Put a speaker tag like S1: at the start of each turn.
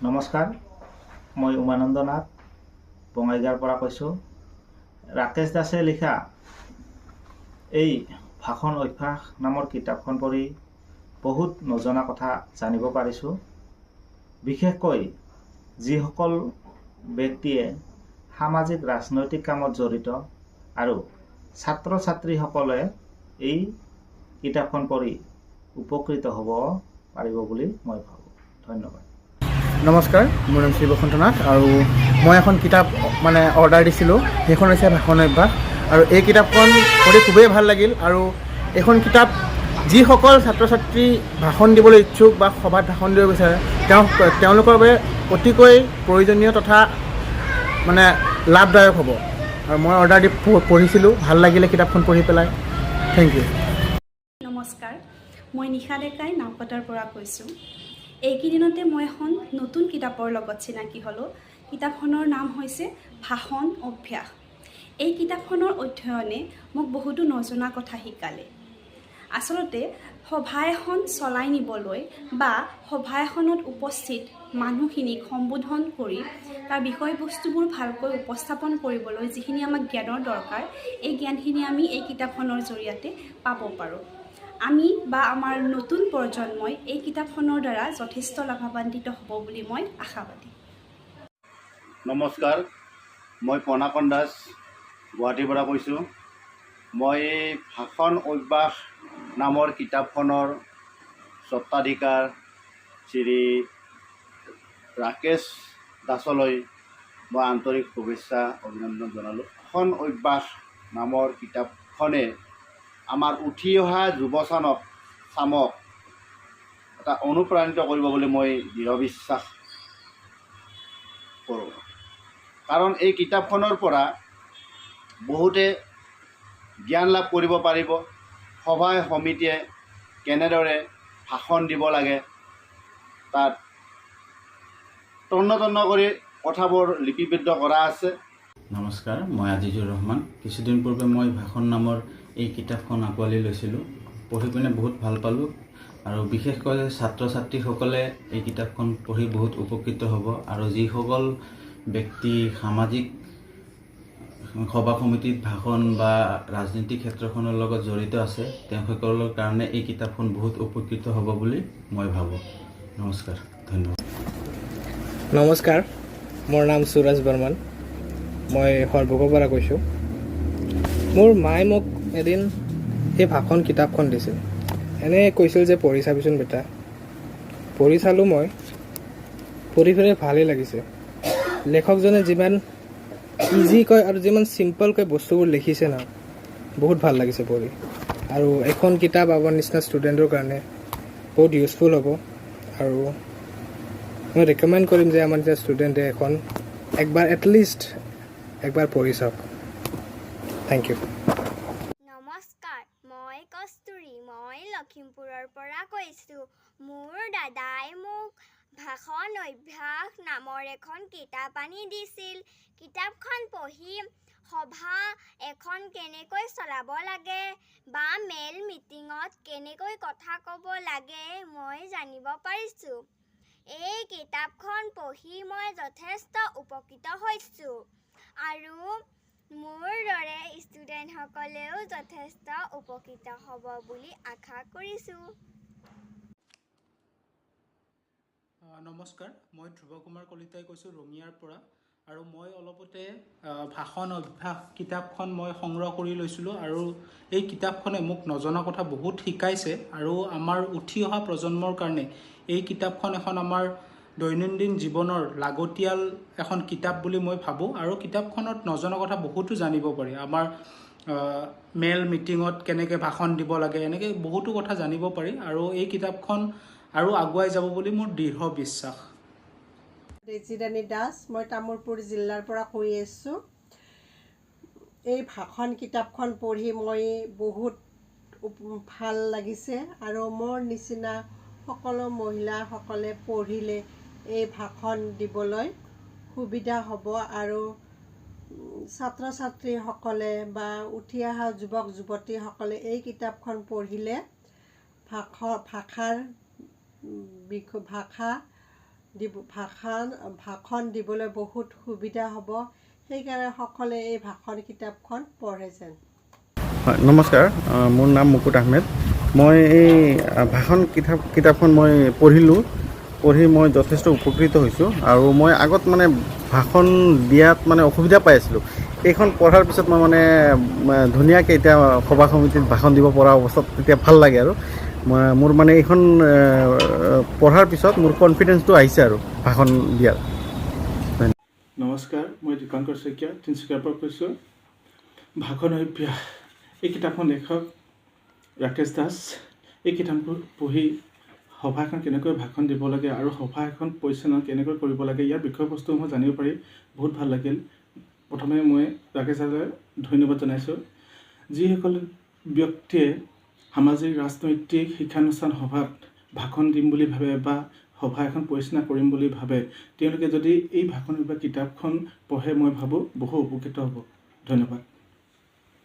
S1: নমস্কাৰ, মই উমানন্দ নাথ বঙাইগাঁৱৰ পৰা কৈছোঁ। ৰাকেশ দাসে লিখা এই ভাষণ অভ্যাস নামৰ কিতাপখন পঢ়ি বহুত নজনা কথা জানিব পাৰিছোঁ। বিশেষকৈ যিসকল ব্যক্তিয়ে সামাজিক ৰাজনৈতিক কামত জড়িত আৰু ছাত্ৰ ছাত্ৰীসকলে এই কিতাপখন পঢ়ি উপকৃত হ'ব পাৰিব বুলি মই ভাবোঁ। ধন্যবাদ।
S2: নমস্কাৰ, মোৰ নাম শ্ৰী বসন্ত নাথ আৰু মই এখন কিতাপ অৰ্ডাৰ দিছিলোঁ। সেইখন হৈছে ভাষণ অভ্যাস আৰু এই কিতাপখন পঢ়ি খুবেই ভাল লাগিল। আৰু এইখন কিতাপ যিসকল ছাত্ৰ ছাত্ৰী ভাষণ দিবলৈ ইচ্ছুক বা সভাত ভাষণ দিব বিচাৰে তেওঁলোকৰ বাবে অতিকৈ প্ৰয়োজনীয় তথা লাভদায়ক হ'ব। আৰু মই অৰ্ডাৰ দি পঢ়িছিলোঁ, ভাল লাগিলে কিতাপখন পঢ়ি পেলাই। Thank you.
S3: নমস্কাৰ, মই নিশা ডেকাই নাওকটাৰ পৰা কৈছোঁ। এইকেইদিনতে মই এখন নতুন কিতাপৰ লগত চিনাকি হ'লোঁ। কিতাপখনৰ নাম হৈছে ভাষণ অভ্যাস। এই কিতাপখনৰ অধ্যয়নে মোক বহুতো নজনা কথা শিকালে। আচলতে সভা এখন চলাই নিবলৈ বা সভা এখনত উপস্থিত মানুহখিনিক সম্বোধন কৰি তাৰ বিষয়বস্তুবোৰ ভালকৈ উপস্থাপন কৰিবলৈ যিখিনি আমাক জ্ঞানৰ দৰকাৰ, এই জ্ঞানখিনি আমি এই কিতাপখনৰ জৰিয়তে পাব পাৰোঁ। আমি বা আমাৰ নতুন প্ৰজন্মই এই কিতাপখনৰ দ্বাৰা যথেষ্ট লাভান্বিত হ'ব বুলি মই আশাবাদী।
S4: নমস্কাৰ, মই পনাকন দাস গুৱাহাটীৰ পৰা কৈছোঁ। মই ভাষণ অভ্যাস নামৰ কিতাপখনৰ স্বত্বাধিকাৰ শ্ৰী ৰাকেশ দাসলৈ মই আন্তৰিক শুভেচ্ছা অভিনন্দন জনালোঁ। ভাষণ অভ্যাস নামৰ কিতাপখনে আমাৰ উঠি অহা যুৱচামক এটা অনুপ্ৰাণিত কৰিব বুলি মই দৃঢ় বিশ্বাস কৰোঁ। কাৰণ এই কিতাপখনৰ পৰা বহুতে জ্ঞান লাভ কৰিব পাৰিব। সভা সমিতিয়ে কেনেদৰে ভাষণ দিব লাগে তাত তন্ন কৰি কথাবোৰ লিপিবদ্ধ কৰা আছে।
S5: নমস্কাৰ, মই আজিজুৰ ৰহমান। কিছুদিন পূৰ্বে মই ভাষণ নামৰ এই কিতাপখন আঁকোৱালি লৈছিলোঁ। পঢ়ি পিনে বহুত ভাল পালোঁ আৰু বিশেষকৈ ছাত্ৰ ছাত্ৰীসকলে এই কিতাপখন পঢ়ি বহুত উপকৃত হ'ব। আৰু যিসকল ব্যক্তি সামাজিক সভা সমিতিত ভাষণ বা ৰাজনীতিক ক্ষেত্ৰখনৰ লগত জড়িত আছে তেওঁসকলৰ কাৰণে এই কিতাপখন বহুত উপকৃত হ'ব বুলি মই ভাবোঁ। নমস্কাৰ, ধন্যবাদ।
S2: নমস্কাৰ, মোৰ নাম সুৰজ বৰ্মন। মই সৰ্বকৰ পৰা কৈছোঁ। মোৰ মায়ে মোক এদিন এই ভাষণ কিতাপখন দিছিল। এনে কৈছিল যে পঢ়ি চাবিচোন বেটা। পঢ়ি চালোঁ মই, পঢ়ি পেলাই ভালেই লাগিছে। লেখকজনে যিমান ইজিকৈ আৰু যিমান চিম্পলকৈ বস্তুবোৰ লিখিছে না, বহুত ভাল লাগিছে পঢ়ি। আৰু এখন কিতাপ আমাৰ নিচিনা ষ্টুডেণ্টৰ কাৰণে বহুত ইউজফুল হ'ব। আৰু মই ৰেকমেণ্ড কৰিম যে আমাৰ নিচিনা ষ্টুডেণ্টে এখন এটলিষ্ট একবাৰ পঢ়ি চাওক। Thank you.
S6: নমস্কাৰ, মই কস্তুৰী। মই লখিমপুৰৰ পৰা কৈছোঁ। মোৰ দাদাই মোক ভাষণ অভ্যাস নামৰ এখন কিতাপ আনি দিছিল। কিতাপখন পঢ়ি সভা এখন কেনেকৈ চলাব লাগে বা মেল মিটিঙত কেনেকৈ কথা ক'ব লাগে মই জানিব পাৰিছোঁ। এই কিতাপখন পঢ়ি মই যথেষ্ট উপকৃত হৈছোঁ আৰু মোৰ দৰে ষ্টুডেণ্টসকলেও যথেষ্ট উপকৃত হ'ব বুলি আশা কৰিছোঁ।
S7: নমস্কাৰ, মই ধ্ৰুৱ কুমাৰ কলিতাই কৈছোঁ ৰঙিয়াৰ পৰা। আৰু মই অলপতে ভাষণ অভ্যাস কিতাপখন মই সংগ্ৰহ কৰি লৈছিলোঁ আৰু এই কিতাপখনে মোক নজনা কথা বহুত শিকাইছে। আৰু আমাৰ উঠি অহা প্ৰজন্মৰ কাৰণে এই কিতাপখন এখন আমাৰ দৈনন্দিন জীৱনৰ লাগতিয়াল এখন কিতাপ বুলি মই ভাবোঁ। আৰু কিতাপখনত নজনা কথা বহুতো জানিব পাৰি। আমাৰ মেল মিটিঙত কেনেকৈ ভাষণ দিব লাগে, এনেকৈ বহুতো কথা জানিব পাৰি। আৰু এই কিতাপখন আৰু আগুৱাই যাব বুলি মোৰ দৃঢ় বিশ্বাস।
S8: ৰেজিৰাণী দাস, মই তামোলপুৰ জিলাৰ পৰা কৈ আছোঁ। এই ভাষণ কিতাপখন পঢ়ি মই বহুত ভাল লাগিছে আৰু মোৰ নিচিনা সকলো মহিলাসকলে পঢ়িলে এই ভাষণ দিবলৈ সুবিধা হ'ব। আৰু ছাত্ৰ ছাত্ৰীসকলে বা উঠি অহা যুৱক যুৱতীসকলে এই কিতাপখন পঢ়িলে ভাষা ভাষণ দিবলৈ বহুত সুবিধা হ'ব। সেইকাৰণে সকলোৱে এই ভাষণ কিতাপখন পঢ়ে যেন।
S9: হয়, নমস্কাৰ। মোৰ নাম মুকুট আহমেদ। মই এই ভাষণ কিতাপখন মই পঢ়ি মই যথেষ্ট উপকৃত হৈছোঁ। আৰু মই আগত মানে ভাষণ দিয়াত মানে অসুবিধা পাই আছিলোঁ। এইখন পঢ়াৰ পিছত মই মানে ধুনীয়াকৈ এতিয়া সভা সমিতিত ভাষণ দিব পৰা অৱস্থাত তেতিয়া ভাল লাগে। আৰু মোৰ মানে এইখন পঢ়াৰ পিছত মোৰ কনফিডেঞ্চটো আহিছে আৰু ভাষণ দিয়াৰ।
S10: নমস্কাৰ, মই দীপাংকৰ শইকীয়া তিনিচুকীয়াৰ পৰা কৈছোঁ। ভাষণ অভ্যাস এই কিতাপখন লেখক ৰাকেশ দাস। এই কিতাপবোৰ পঢ়ি সভা এখন কেনেকৈ ভাষণ দিব লাগে আৰু সভা এখন পৰিচালনা কেনেকৈ কৰিব লাগে ইয়াৰ বিষয়বস্তুসমূহ জানিব পাৰি বহুত ভাল লাগিল। প্ৰথমে মই ৰাকেশ দাসলৈ ধন্যবাদ জনাইছোঁ। যিসকল ব্যক্তিয়ে সামাজিক ৰাজনৈতিক শিক্ষানুষ্ঠান সভাত ভাষণ দিম বুলি ভাবে বা সভা এখন পৰিচালনা কৰিম বুলি ভাবে, তেওঁলোকে যদি এই ভাষণ বা কিতাপখন পঢ়ে মই ভাবোঁ বহু উপকৃত হ'ব। ধন্যবাদ।